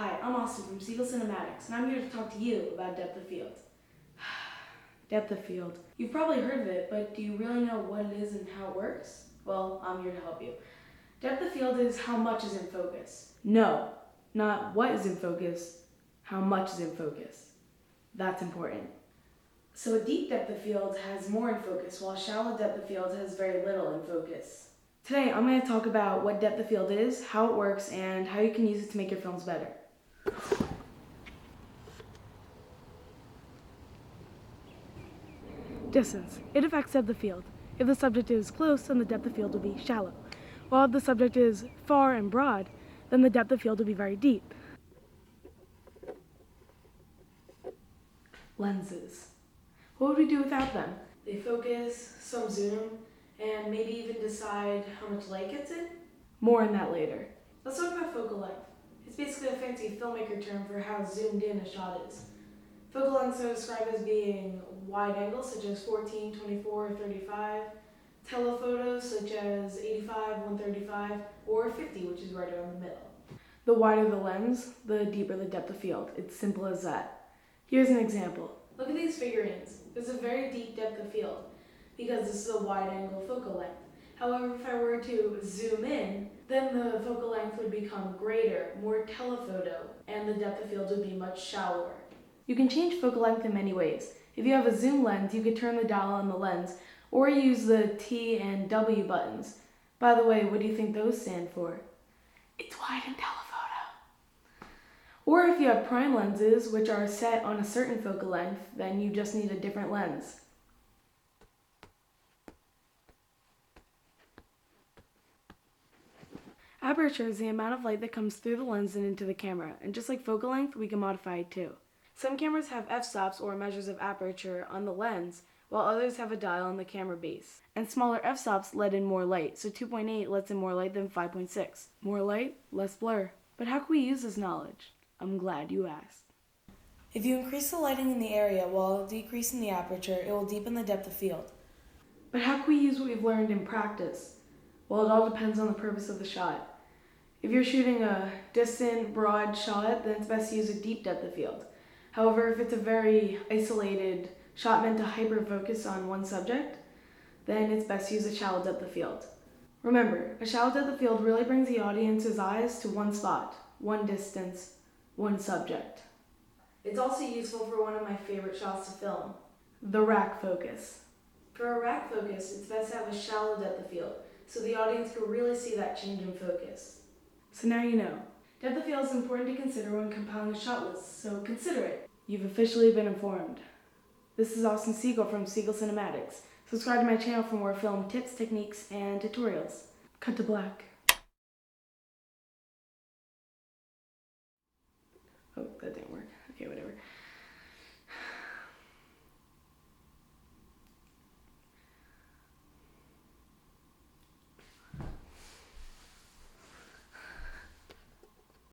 Hi, I'm Austin from Segal Cinematics, and I'm here to talk to you about depth of field. Depth of field. You've probably heard of it, but do you really know what it is and how it works? Well, I'm here to help you. Depth of field is how much is in focus. No, not what is in focus, how much is in focus. That's important. So a deep depth of field has more in focus, while shallow depth of field has very little in focus. Today, I'm going to talk about what depth of field is, how it works, and how you can use it to make your films better. Distance. It affects depth of field. If the subject is close, then the depth of field will be shallow. While if the subject is far and broad, then the depth of field will be very deep. Lenses. What would we do without them? They focus, some zoom, and maybe even decide how much light gets in. More on that later. Let's talk about focal length. It's basically a fancy filmmaker term for how zoomed in a shot is. Focal lengths are described as being wide angles such as 14, 24, 35, telephotos such as 85, 135, or 50, which is right around the middle. The wider the lens, the deeper the depth of field. It's simple as that. Here's an example. Look at these figurines. There's a very deep depth of field because this is a wide angle focal length. However, if I were to zoom in, then the focal length would become greater, more telephoto, and the depth of field would be much shallower. You can change focal length in many ways. If you have a zoom lens, you could turn the dial on the lens, or use the T and W buttons. By the way, what do you think those stand for? It's wide and telephoto. Or if you have prime lenses, which are set on a certain focal length, then you just need a different lens. Aperture is the amount of light that comes through the lens and into the camera, and just like focal length, we can modify it too. Some cameras have f-stops or measures of aperture on the lens, while others have a dial on the camera base. And smaller f-stops let in more light, so 2.8 lets in more light than 5.6. More light, less blur. But how can we use this knowledge? I'm glad you asked. If you increase the lighting in the area while decreasing the aperture, it will deepen the depth of field. But how can we use what we've learned in practice? Well, it all depends on the purpose of the shot. If you're shooting a distant, broad shot, then it's best to use a deep depth of field. However, if it's a very isolated shot meant to hyper-focus on one subject, then it's best to use a shallow depth of field. Remember, a shallow depth of field really brings the audience's eyes to one spot, one distance, one subject. It's also useful for one of my favorite shots to film, the rack focus. For a rack focus, it's best to have a shallow depth of field, so the audience can really see that change in focus. So now you know. Depth of field is important to consider when compiling a shot list, so consider it. You've officially been informed. This is Austin Segal from Segal Cinematics. Subscribe to my channel for more film tips, techniques, and tutorials. Cut to black. Oh, that didn't work. Okay, whatever.